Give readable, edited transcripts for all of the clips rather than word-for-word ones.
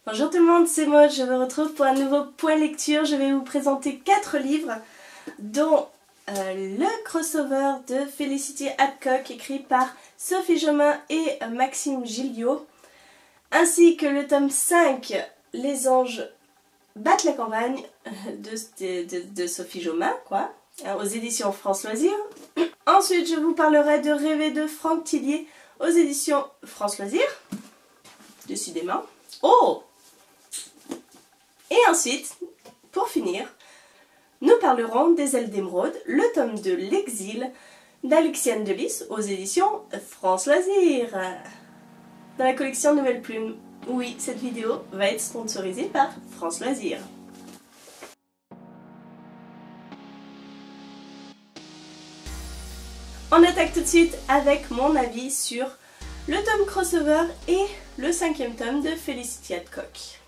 Bonjour tout le monde, c'est Maud, je vous retrouve pour un nouveau point lecture. Je vais vous présenter 4 livres, dont le crossover de Felicity Hadcock, écrit par Sophie Jomain et Maxime Gilliot, ainsi que le tome 5, Les anges battent la campagne, de Sophie Jomain, quoi, aux éditions France Loisirs. Ensuite, je vous parlerai de Rêver de Franck Tillier, aux éditions France Loisirs, décidément. Oh! Et ensuite, pour finir, nous parlerons des Ailes d'Émeraude, le tome de L'Exil d'Alexiane Delis aux éditions France Loisirs, dans la collection Nouvelle Plume. Oui, cette vidéo va être sponsorisée par France Loisirs. On attaque tout de suite avec mon avis sur le tome crossover et le 5e tome de Felicity Hadcock.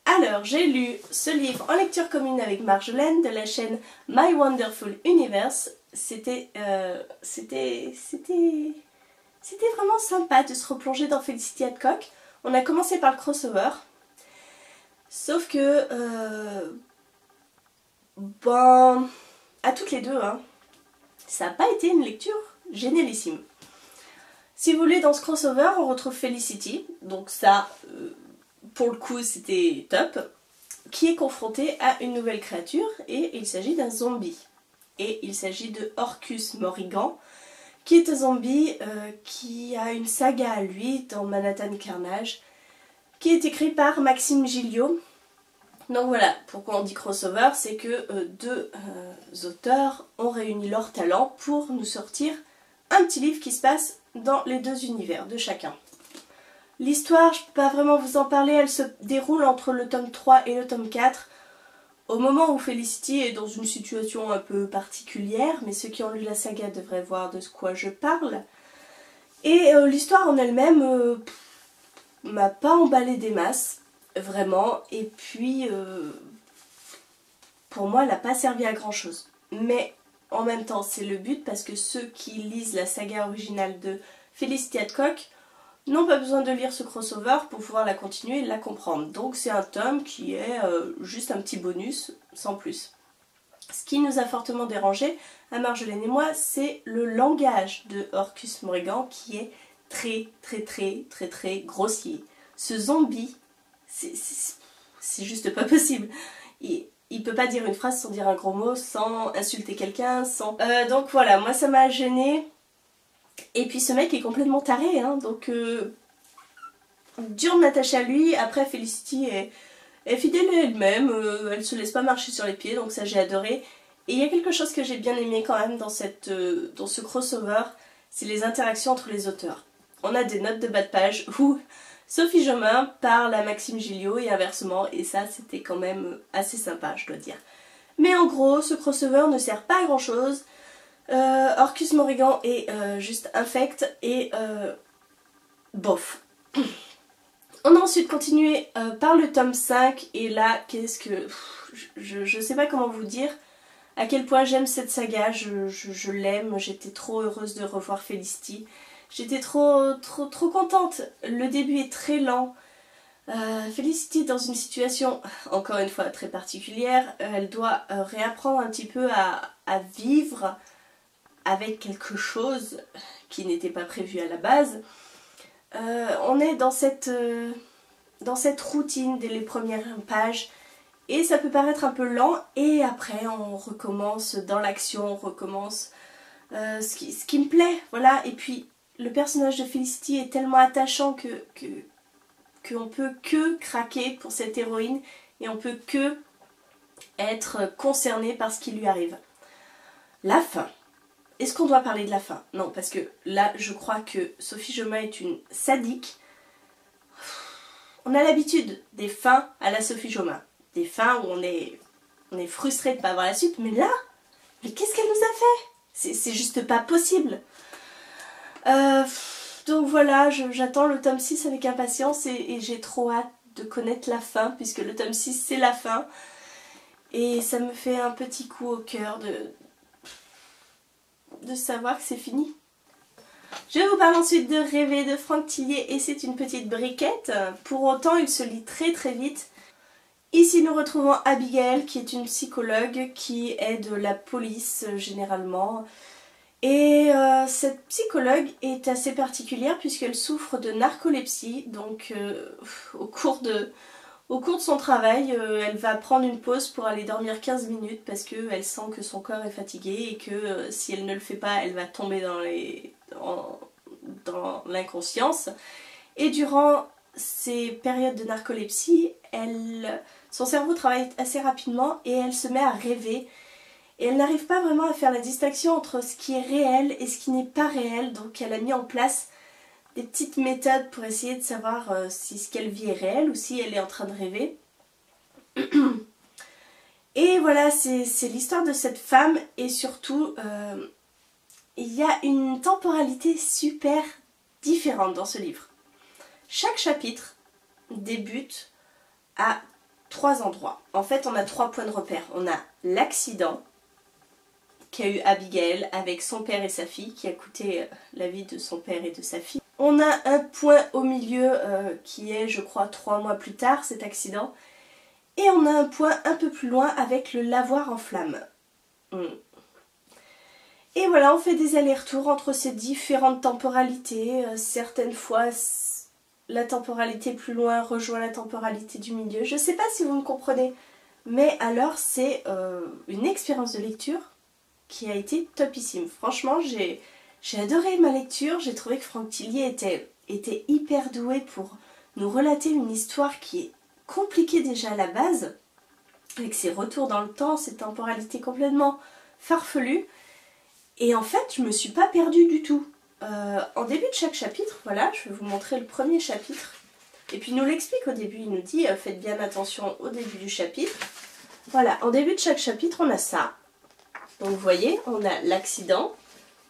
Alors, j'ai lu ce livre en lecture commune avec Marjolaine de la chaîne My Wonderful Universe. C'était vraiment sympa de se replonger dans Felicity Hadcock. On a commencé par le crossover, sauf que, bon, à toutes les deux, hein, ça n'a pas été une lecture génialissime. Si vous voulez, dans ce crossover, on retrouve Felicity, donc ça, pour le coup, c'était top, qui est confrontée à une nouvelle créature, et il s'agit d'un zombie. Et il s'agit de Orcus Morrigan, qui est un zombie qui a une saga à lui dans Manhattan Carnage, qui est écrit par Maxime Gilliot. Donc voilà, pourquoi on dit crossover, c'est que deux auteurs ont réuni leurs talents pour nous sortir un petit livre qui se passe dans les deux univers de chacun. L'histoire, je ne peux pas vraiment vous en parler, elle se déroule entre le tome 3 et le tome 4, au moment où Felicity est dans une situation un peu particulière, mais ceux qui ont lu la saga devraient voir de quoi je parle. Et l'histoire en elle-même m'a pas emballé des masses, vraiment, et puis pour moi elle n'a pas servi à grand chose. Mais en même temps c'est le but, parce que ceux qui lisent la saga originale de Felicity Hadcock n'ont pas besoin de lire ce crossover pour pouvoir la continuer et la comprendre. Donc c'est un tome qui est juste un petit bonus, sans plus. Ce qui nous a fortement dérangé, à Marjolaine et moi, c'est le langage de Orcus Morrigan qui est très grossier. Ce zombie, c'est juste pas possible. Il peut pas dire une phrase sans dire un gros mot, sans insulter quelqu'un, sans... donc voilà, moi ça m'a gênée. Et puis ce mec est complètement taré, hein, donc dur de m'attacher à lui. Après Felicity est fidèle à elle-même, elle se laisse pas marcher sur les pieds, donc ça j'ai adoré. Et il y a quelque chose que j'ai bien aimé quand même dans ce crossover, c'est les interactions entre les auteurs. On a des notes de bas de page où Sophie Jomain parle à Maxime Gilliot et inversement, et ça c'était quand même assez sympa, je dois dire. Mais en gros, ce crossover ne sert pas à grand chose. Orcus Morrigan est juste infect et bof. On a ensuite continué par le tome 5 et là, qu'est-ce que... Je sais pas comment vous dire à quel point j'aime cette saga, je l'aime, j'étais trop heureuse de revoir Felicity. J'étais trop contente. Le début est très lent. Felicity est dans une situation, encore une fois, très particulière. Elle doit réapprendre un petit peu à vivre avec quelque chose qui n'était pas prévu à la base. On est dans cette routine dès les premières pages et ça peut paraître un peu lent, et après on recommence dans l'action, on recommence ce qui me plaît, voilà. Et puis le personnage de Felicity est tellement attachant qu'on peut que craquer pour cette héroïne et on peut que être concerné par ce qui lui arrive. La fin. Est-ce qu'on doit parler de la fin? Non, parce que là, je crois que Sophie Jomain est une sadique. On a l'habitude des fins à la Sophie Jomain. Des fins où on est frustré de ne pas avoir la suite. Mais là, mais qu'est-ce qu'elle nous a fait? C'est juste pas possible. Donc voilà, j'attends le tome 6 avec impatience et j'ai trop hâte de connaître la fin, puisque le tome 6 c'est la fin. Et ça me fait un petit coup au cœur de savoir que c'est fini. Je vous parle ensuite de Rêver de Franck Tillier et c'est une petite briquette. Pour autant, il se lit très très vite. Ici, nous retrouvons Abigail qui est une psychologue qui aide la police généralement. Et cette psychologue est assez particulière puisqu'elle souffre de narcolepsie. Donc au cours de son travail, elle va prendre une pause pour aller dormir 15 minutes parce qu'elle sent que son corps est fatigué et que si elle ne le fait pas, elle va tomber dans l'inconscience. Et durant ces périodes de narcolepsie, son cerveau travaille assez rapidement et elle se met à rêver. Et elle n'arrive pas vraiment à faire la distinction entre ce qui est réel et ce qui n'est pas réel. Donc elle a mis en place des petites méthodes pour essayer de savoir si ce qu'elle vit est réel ou si elle est en train de rêver. Et voilà, c'est l'histoire de cette femme et surtout, il y a une temporalité super différente dans ce livre. Chaque chapitre débute à 3 endroits. En fait, on a 3 points de repère. On a l'accident qu'a eu Abigail avec son père et sa fille, qui a coûté la vie de son père et de sa fille. On a un point au milieu qui est, je crois, 3 mois plus tard, cet accident. Et on a un point un peu plus loin avec le lavoir en flammes. Et voilà, on fait des allers-retours entre ces différentes temporalités. Certaines fois, la temporalité plus loin rejoint la temporalité du milieu. Je ne sais pas si vous me comprenez, mais alors c'est une expérience de lecture qui a été topissime. Franchement, j'ai adoré ma lecture. J'ai trouvé que Franck Tillier était hyper doué pour nous relater une histoire qui est compliquée déjà à la base, avec ses retours dans le temps, ses temporalités complètement farfelues. Et en fait, je me suis pas perdue du tout. En début de chaque chapitre, voilà, je vais vous montrer le premier chapitre. Et puis il nous l'explique au début, il nous dit faites bien attention au début du chapitre. Voilà, en début de chaque chapitre, on a ça. Donc vous voyez, on a l'accident,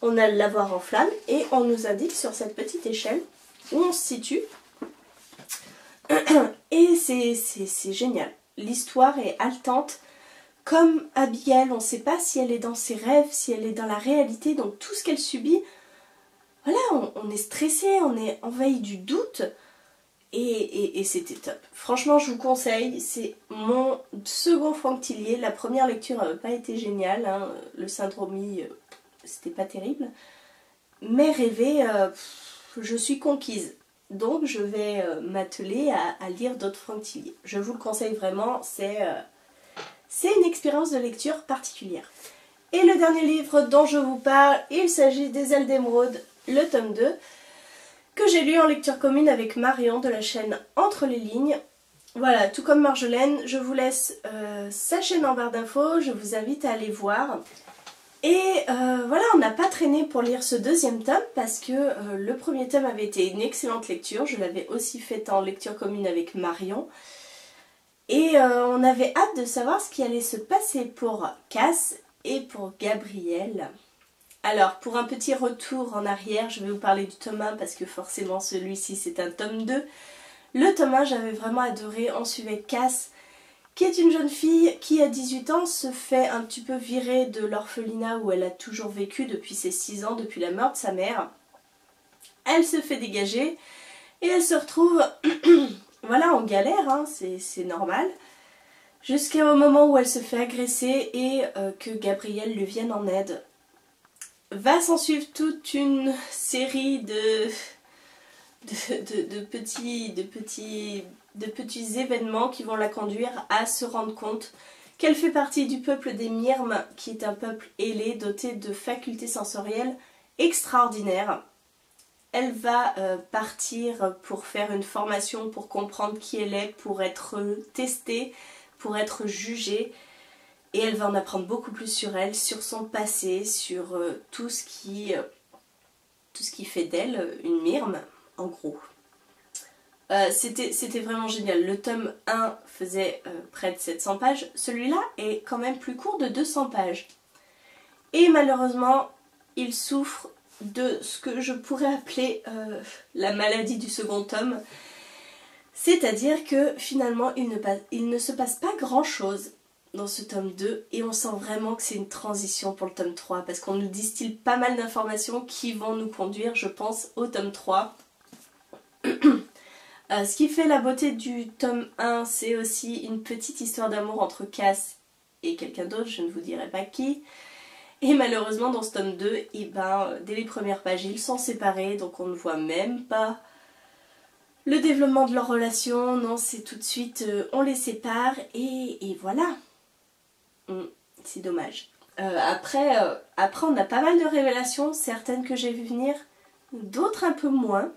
on a le lavoir en flammes et on nous indique sur cette petite échelle où on se situe. Et c'est génial. L'histoire est haletante. Comme Abigail, on ne sait pas si elle est dans ses rêves, si elle est dans la réalité. Donc tout ce qu'elle subit, voilà, on est stressé, on est envahi du doute. Et c'était top. Franchement, je vous conseille. C'est mon second Franck Tillier. La première lecture n'avait pas été géniale. Hein. Le Syndromie, c'était pas terrible. Mais Rêver, je suis conquise. Donc je vais m'atteler à lire d'autres Franck Tillier. Je vous le conseille vraiment. C'est une expérience de lecture particulière. Et le dernier livre dont je vous parle, il s'agit des Ailes d'émeraude, le tome 2. Que j'ai lu en lecture commune avec Marion de la chaîne Entre les lignes. Voilà, tout comme Marjolaine, je vous laisse sa chaîne en barre d'infos, je vous invite à aller voir. Et voilà, on n'a pas traîné pour lire ce deuxième tome parce que le premier tome avait été une excellente lecture. Je l'avais aussi fait en lecture commune avec Marion. Et on avait hâte de savoir ce qui allait se passer pour Cass et pour Gabriel. Alors, pour un petit retour en arrière, je vais vous parler du tome 1 parce que forcément celui-ci c'est un tome 2. Le tome 1, j'avais vraiment adoré. On suivait Cass, qui est une jeune fille qui à 18 ans se fait un petit peu virer de l'orphelinat où elle a toujours vécu depuis ses 6 ans, depuis la mort de sa mère. Elle se fait dégager et elle se retrouve voilà, en galère, hein, c'est normal. Jusqu'au moment où elle se fait agresser et que Gabriel lui vienne en aide. Va s'en suivre toute une série de petits événements qui vont la conduire à se rendre compte qu'elle fait partie du peuple des Myrmes, qui est un peuple ailé, doté de facultés sensorielles extraordinaires. Elle va partir pour faire une formation, pour comprendre qui elle est, pour être testée, pour être jugée. Et elle va en apprendre beaucoup plus sur elle, sur son passé, sur tout ce qui fait d'elle une Myrme, en gros. C'était vraiment génial. Le tome 1 faisait près de 700 pages. Celui-là est quand même plus court de 200 pages. Et malheureusement, il souffre de ce que je pourrais appeler la maladie du second tome. C'est-à-dire que finalement, il ne se passe pas grand-chose. dans ce tome 2 et on sent vraiment que c'est une transition pour le tome 3 parce qu'on nous distille pas mal d'informations qui vont nous conduire, je pense, au tome 3. Ce qui fait la beauté du tome 1, c'est aussi une petite histoire d'amour entre Cass et quelqu'un d'autre, je ne vous dirai pas qui. Et malheureusement dans ce tome 2, et ben, dès les premières pages, ils sont séparés, donc on ne voit même pas le développement de leur relation. Non, c'est tout de suite, on les sépare et voilà. C'est dommage. Après, on a pas mal de révélations, certaines que j'ai vu venir, d'autres un peu moins.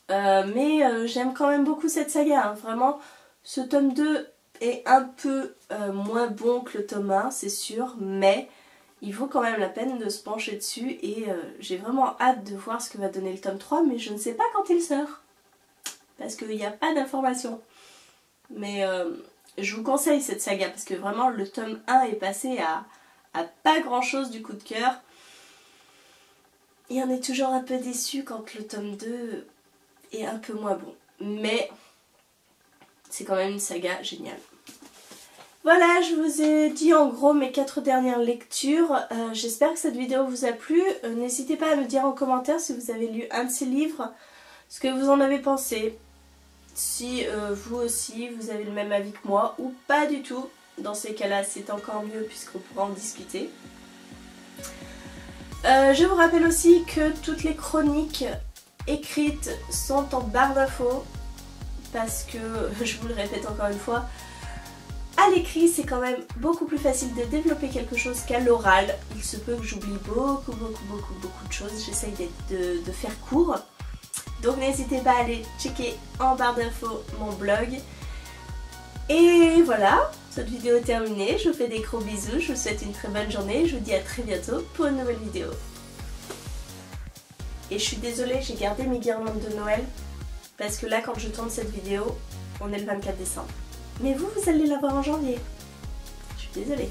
Mais j'aime quand même beaucoup cette saga, hein. Vraiment, ce tome 2 est un peu moins bon que le tome 1, c'est sûr, mais il vaut quand même la peine de se pencher dessus et j'ai vraiment hâte de voir ce que va donner le tome 3, mais je ne sais pas quand il sort, parce qu'il n'y a pas d'informations. Mais je vous conseille cette saga, parce que vraiment le tome 1 est passé à pas grand chose du coup de cœur. Et on est toujours un peu déçu quand le tome 2 est un peu moins bon. Mais c'est quand même une saga géniale. Voilà, je vous ai dit en gros mes 4 dernières lectures. J'espère que cette vidéo vous a plu. N'hésitez pas à me dire en commentaire si vous avez lu un de ces livres, ce que vous en avez pensé. Si vous aussi vous avez le même avis que moi ou pas du tout. Dans ces cas-là, c'est encore mieux puisqu'on pourra en discuter. Je vous rappelle aussi que toutes les chroniques écrites sont en barre d'infos parce que, je vous le répète encore une fois, à l'écrit c'est quand même beaucoup plus facile de développer quelque chose qu'à l'oral. Il se peut que j'oublie beaucoup de choses, j'essaye de faire court. Donc n'hésitez pas à aller checker en barre d'infos mon blog. Et voilà, cette vidéo est terminée, je vous fais des gros bisous, je vous souhaite une très bonne journée, je vous dis à très bientôt pour une nouvelle vidéo. Et je suis désolée, j'ai gardé mes guirlandes de Noël, parce que là quand je tourne cette vidéo, on est le 24 décembre. Mais vous allez la voir en janvier. Je suis désolée.